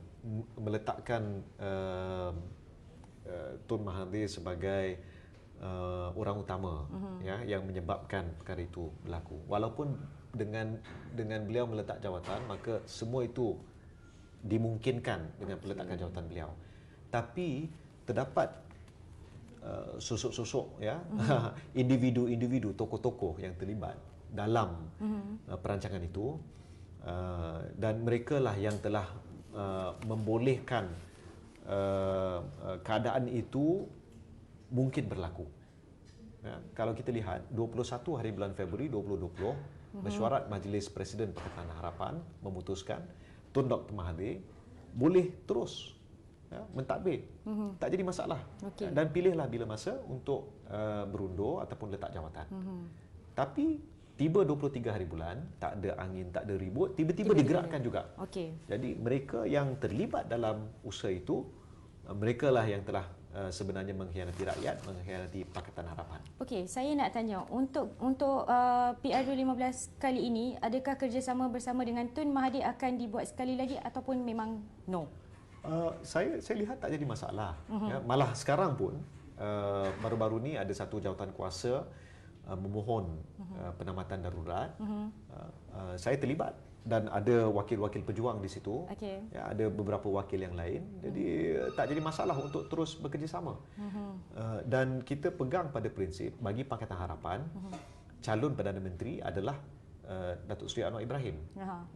meletakkan Tun Mahathir sebagai orang utama ya yang menyebabkan perkara itu berlaku. Walaupun dengan beliau meletak jawatan, maka semua itu dimungkinkan dengan peletakan jawatan beliau. Tapi terdapat sosok-sosok ya individu-individu, tokoh-tokoh yang terlibat dalam perancangan itu, dan mereka lah yang telah membolehkan keadaan itu mungkin berlaku. Ya, kalau kita lihat 21 hari bulan Februari 2020, mesyuarat Majlis Presiden Pakatan Harapan memutuskan Tun Dr. Mahathir boleh terus mentadbir, tak jadi masalah. Dan pilihlah bila masa untuk berundur ataupun letak jawatan. Tapi tiba 23 hari bulan, tak ada angin, tak ada ribut, tiba-tiba digerakkan juga. Jadi mereka yang terlibat dalam usaha itu, mereka lah yang telah sebenarnya mengkhianati rakyat, mengkhianati Pakatan Harapan. Okey, saya nak tanya, untuk PRU 15 kali ini, adakah kerjasama bersama dengan Tun Mahathir akan dibuat sekali lagi ataupun memang no? Saya lihat tak jadi masalah. Ya, malah sekarang pun baru-baru ni ada satu jawatan kuasa memohon penamatan darurat. Saya terlibat dan ada wakil-wakil pejuang di situ. Ya, ada beberapa wakil yang lain. Jadi tak jadi masalah untuk terus bekerjasama. Dan kita pegang pada prinsip bagi Pakatan Harapan, calon Perdana Menteri adalah Datuk Seri Anwar Ibrahim.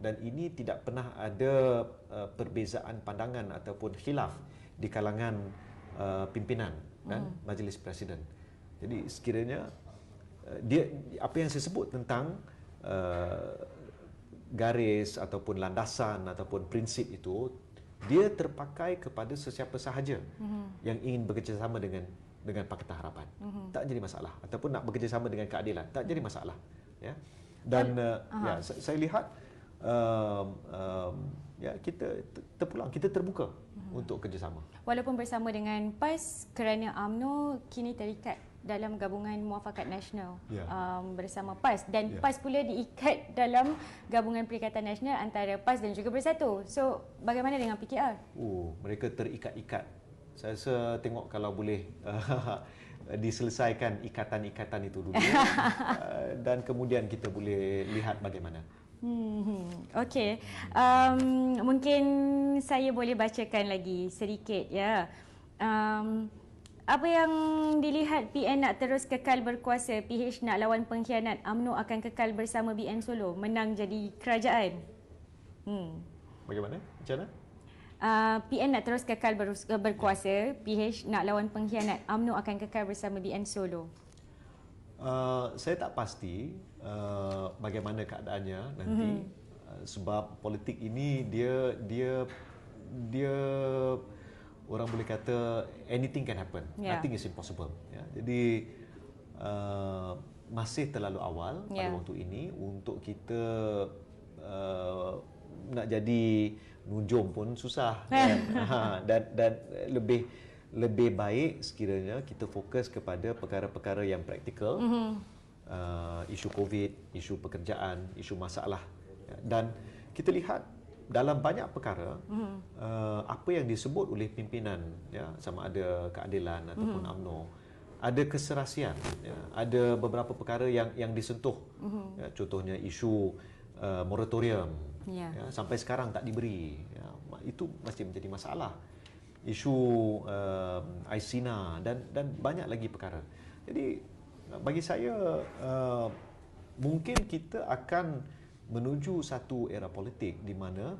Dan ini tidak pernah ada perbezaan pandangan ataupun khilaf di kalangan pimpinan dan Majlis Presiden. Jadi sekiranya dia apa yang saya sebut tentang garis ataupun landasan ataupun prinsip itu, dia terpakai kepada sesiapa sahaja yang ingin bekerjasama dengan dengan Pakatan Harapan. Tak jadi masalah. Ataupun nak bekerjasama dengan keadilan, tak jadi masalah. Ya. Dan ya, saya lihat ya, kita terpulang, kita terbuka untuk kerjasama. Walaupun bersama dengan PAS, kerana UMNO kini terikat dalam gabungan Muafakat Nasional bersama PAS, dan PAS pula diikat dalam gabungan Perikatan Nasional antara PAS dan juga Bersatu. So, bagaimana dengan PKR? Mereka terikat-ikat. Saya rasa tengok kalau boleh diselesaikan ikatan-ikatan itu dulu dan kemudian kita boleh lihat bagaimana. Okey. Mungkin saya boleh bacakan lagi sedikit ya. Apa yang dilihat PN nak terus kekal berkuasa, PH nak lawan pengkhianat, UMNO akan kekal bersama BN Solo, menang jadi kerajaan. Bagaimana? Macam mana? PN nak terus kekal berkuasa, PH nak lawan pengkhianat, UMNO akan kekal bersama BN Solo. Saya tak pasti bagaimana keadaannya nanti, sebab politik ini dia orang boleh kata anything can happen, nothing is impossible. Ya. Jadi masih terlalu awal pada waktu ini untuk kita nak jadi nujum pun susah. Dan lebih baik sekiranya kita fokus kepada perkara-perkara yang praktikal, isu COVID, isu pekerjaan, isu masalah. Dan kita lihat dalam banyak perkara, apa yang disebut oleh pimpinan, ya, sama ada keadilan ataupun UMNO, ada keserasian, ya, ada beberapa perkara yang disentuh, ya, contohnya isu moratorium, ya, sampai sekarang tak diberi, ya, itu masih menjadi masalah. Isu ICINA dan banyak lagi perkara. Jadi bagi saya mungkin kita akan menuju satu era politik di mana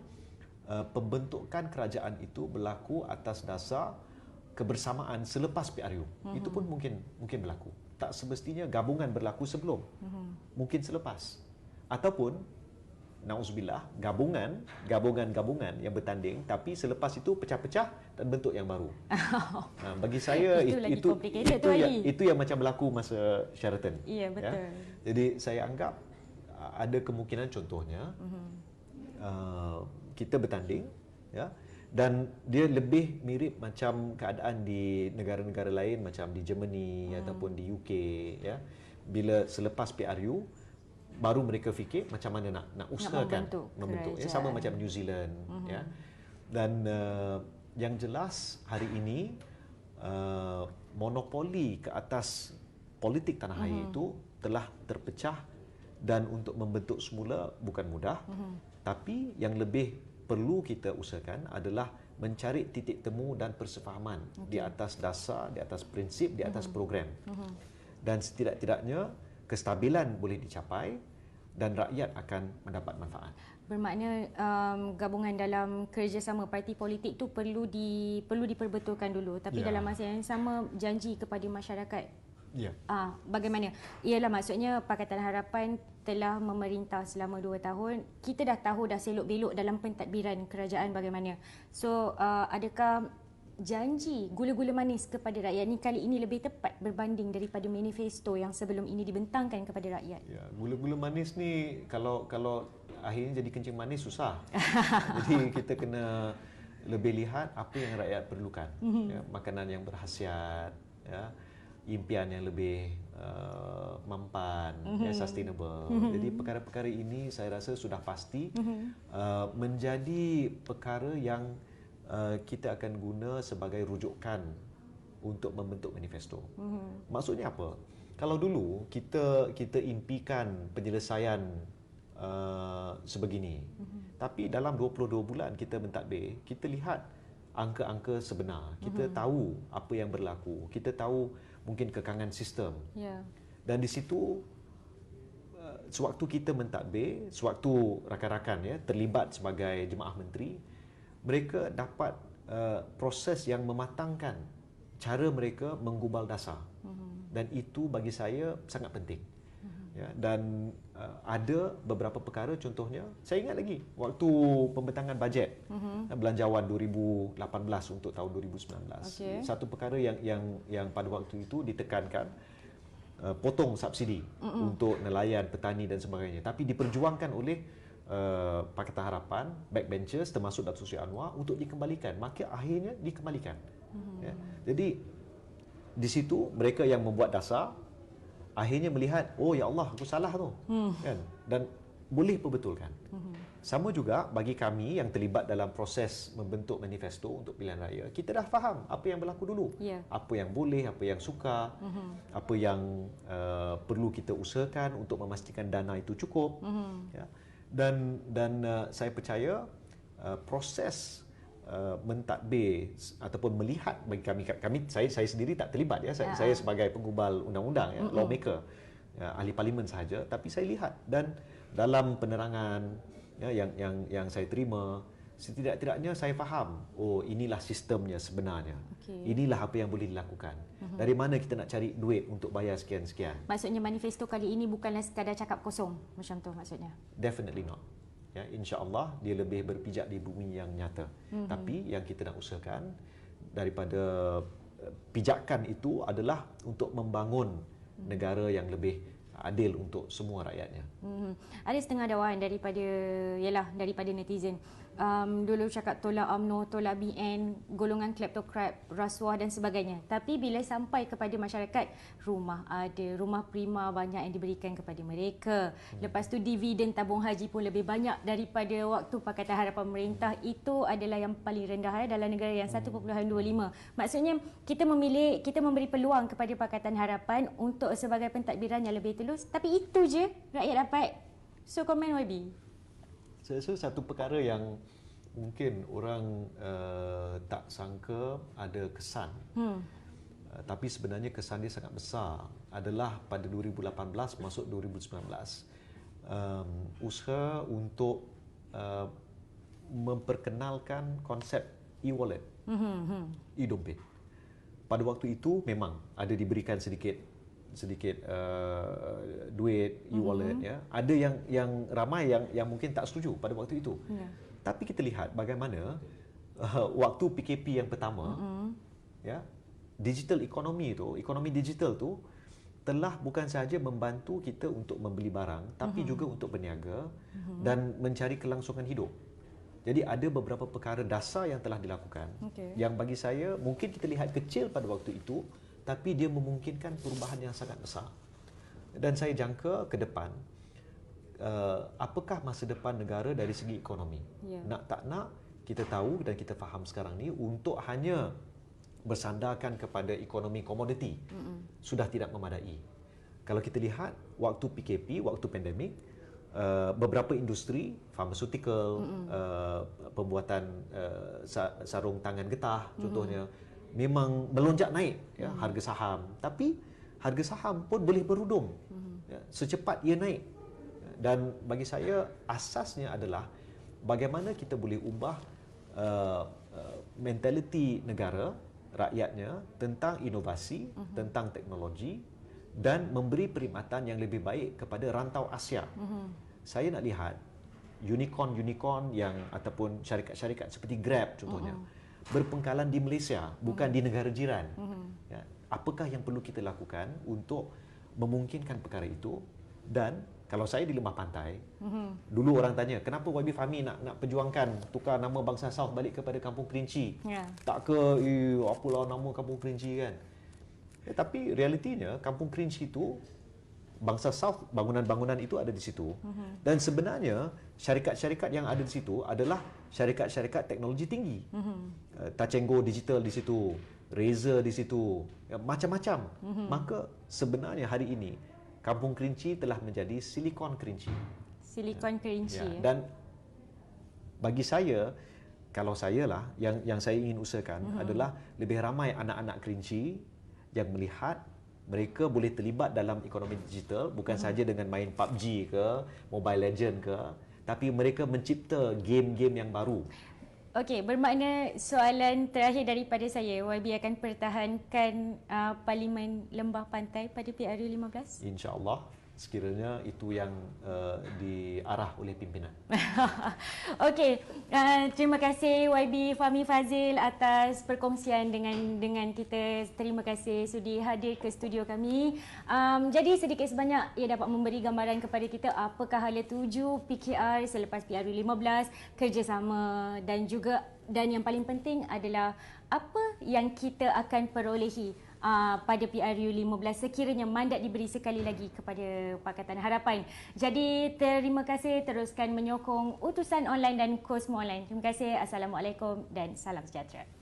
pembentukan kerajaan itu berlaku atas dasar kebersamaan selepas PRU. Itu pun mungkin berlaku. Tak semestinya gabungan berlaku sebelum. Mungkin selepas. Ataupun na'udzubillah, gabungan yang bertanding tapi selepas itu pecah-pecah dan bentuk yang baru. Bagi saya itu yang macam berlaku masa Sheraton. Ya, betul. Ya. Jadi saya anggap ada kemungkinan contohnya kita bertanding, ya, dan dia lebih mirip macam keadaan di negara-negara lain macam di Germany ataupun di UK, ya. Bila selepas PRU baru mereka fikir macam mana nak usahakan membentuk, ya, sama macam New Zealand, ya. Dan yang jelas hari ini monopoli ke atas politik tanah air itu telah terpecah, dan untuk membentuk semula bukan mudah. Tapi yang lebih perlu kita usahakan adalah mencari titik temu dan persefahaman di atas dasar, di atas prinsip, di atas program. Dan setidak-tidaknya kestabilan boleh dicapai dan rakyat akan mendapat manfaat. Bermakna gabungan dalam kerjasama parti politik tu perlu diperbetulkan dulu, tapi dalam masa yang sama janji kepada masyarakat. Bagaimana? Ialah maksudnya Pakatan Harapan telah memerintah selama 2 tahun. Kita dah tahu dah selok-belok dalam pentadbiran kerajaan bagaimana. So adakah janji gula-gula manis kepada rakyat ni kali ini lebih tepat berbanding daripada manifesto yang sebelum ini dibentangkan kepada rakyat? Ya, gula-gula manis ni kalau akhirnya jadi kencing manis susah. Jadi kita kena lebih lihat apa yang rakyat perlukan. Ya, makanan yang berkhasiat, ya, impian yang lebih mampan, ya, sustainable. Jadi perkara-perkara ini saya rasa sudah pasti menjadi perkara yang kita akan guna sebagai rujukan untuk membentuk manifesto. Maksudnya apa? Kalau dulu kita impikan penyelesaian sebegini, tapi dalam 22 bulan kita mentadbir, kita lihat angka-angka sebenar. Kita tahu apa yang berlaku. Kita tahu mungkin kekangan sistem. Dan di situ sewaktu kita mentadbir, sewaktu rakan-rakan, ya, terlibat sebagai jemaah menteri, mereka dapat proses yang mematangkan cara mereka menggubal dasar. Dan itu bagi saya sangat penting. Ya, dan ada beberapa perkara, contohnya saya ingat lagi waktu pembentangan bajet belanjawan 2018 untuk tahun 2019. Satu perkara yang pada waktu itu ditekankan, potong subsidi untuk nelayan, petani dan sebagainya, tapi diperjuangkan oleh Pakatan Harapan, backbenchers termasuk Datuk Seri Anwar untuk dikembalikan. Maka akhirnya dikembalikan. Ya. Jadi di situ mereka yang membuat dasar akhirnya melihat, oh ya Allah, aku salah tu, kan? Dan boleh perbetulkan. Sama juga bagi kami yang terlibat dalam proses membentuk manifesto untuk pilihan raya, kita dah faham apa yang berlaku dulu, apa yang boleh, apa yang suka, apa yang perlu kita usahakan untuk memastikan dana itu cukup. Ya. Dan saya percaya proses mentadbir ataupun melihat bagi kami, saya sendiri tak terlibat, ya. Saya sebagai penggubal undang-undang, ya, lawmaker, ya, ahli parlimen sahaja, tapi saya lihat dan dalam penerangan, ya, yang saya terima, setidak-tidaknya saya faham, oh inilah sistemnya sebenarnya. Inilah apa yang boleh dilakukan. Dari mana kita nak cari duit untuk bayar sekian-sekian. Maksudnya manifesto kali ini bukanlah sekadar cakap kosong macam tu maksudnya? Definitely not. Ya, insya-Allah dia lebih berpijak di bumi yang nyata. Tapi yang kita nak usahakan daripada pijakan itu adalah untuk membangun negara yang lebih adil untuk semua rakyatnya. Ada setengah dakwaan daripada netizen. Dulu cakap tolak UMNO, tolak BN, golongan kleptokrat, rasuah dan sebagainya. Tapi bila sampai kepada masyarakat, rumah ada, rumah prima banyak yang diberikan kepada mereka. Lepas tu dividen tabung haji pun lebih banyak daripada waktu Pakatan Harapan Pemerintah. Itu adalah yang paling rendah dalam negara yang 1.25. Maksudnya kita memberi peluang kepada Pakatan Harapan untuk sebagai pentadbiran yang lebih telus. Tapi itu je rakyat dapat. So komen YB. Saya rasa satu perkara yang mungkin orang tak sangka ada kesan, tapi sebenarnya kesan dia sangat besar, adalah pada 2018 masuk 2019, usaha untuk memperkenalkan konsep e-wallet, e-dompet. Pada waktu itu memang ada diberikan sedikit duit e-wallet, ya. Ada yang ramai yang mungkin tak setuju pada waktu itu. Tapi kita lihat bagaimana waktu PKP yang pertama, ya, digital economy digital tu telah bukan sahaja membantu kita untuk membeli barang, tapi juga untuk berniaga dan mencari kelangsungan hidup. Jadi ada beberapa perkara dasar yang telah dilakukan, yang bagi saya mungkin kita lihat kecil pada waktu itu, tapi dia memungkinkan perubahan yang sangat besar. Dan saya jangka ke depan, apakah masa depan negara dari segi ekonomi. Nak tak nak, kita tahu dan kita faham sekarang ni, untuk hanya bersandarkan kepada ekonomi komoditi sudah tidak memadai. Kalau kita lihat waktu PKP, waktu pandemik, beberapa industri, pharmaceutical, pembuatan sarung tangan getah contohnya, memang melonjak naik, ya, harga saham. Tapi harga saham pun boleh berudum, ya, secepat ia naik. Dan bagi saya asasnya adalah bagaimana kita boleh ubah mentaliti negara, rakyatnya tentang inovasi, tentang teknologi, dan memberi perkhidmatan yang lebih baik kepada rantau Asia. Saya nak lihat unicorn yang ataupun syarikat-syarikat seperti Grab contohnya berpengkalan di Malaysia, bukan di negara jiran. Ya, apakah yang perlu kita lakukan untuk memungkinkan perkara itu? Dan kalau saya di Lembah Pantai, dulu orang tanya, kenapa YB Fahmi nak perjuangkan tukar nama bangsa South balik kepada Kampung Kerinci? Tak ke, apalah nama Kampung Kerinci, kan? Ya, tapi realitinya Kampung Kerinci itu, bangsa South, bangunan-bangunan itu ada di situ. Dan sebenarnya syarikat-syarikat yang ada di situ adalah syarikat-syarikat teknologi tinggi. Tachengo Digital di situ, Razer di situ, ya, macam-macam. Maka sebenarnya hari ini Kampung Kerinci telah menjadi Silicon Kerinci. Silicon Kerinci. Ya, dan bagi saya, kalau saya lah yang saya ingin usahakan adalah lebih ramai anak-anak Kerinci yang melihat mereka boleh terlibat dalam ekonomi digital, bukan sahaja dengan main PUBG ke, Mobile Legend ke, tapi mereka mencipta game-game yang baru. Okey, bermakna soalan terakhir daripada saya, YB akan pertahankan Parlimen Lembah Pantai pada PRU 15? InsyaAllah. sekiranya itu yang diarah oleh pimpinan. Okey, terima kasih YB Fahmi Fazil atas perkongsian dengan kita. Terima kasih sudi hadir ke studio kami. Jadi sedikit sebanyak ia dapat memberi gambaran kepada kita apakah hala tuju PKR selepas PRU 15, kerjasama dan yang paling penting adalah apa yang kita akan perolehi pada PRU 15 sekiranya mandat diberi sekali lagi kepada Pakatan Harapan. Jadi terima kasih, teruskan menyokong Utusan Online dan Kosmo Online. Terima kasih. Assalamualaikum dan salam sejahtera.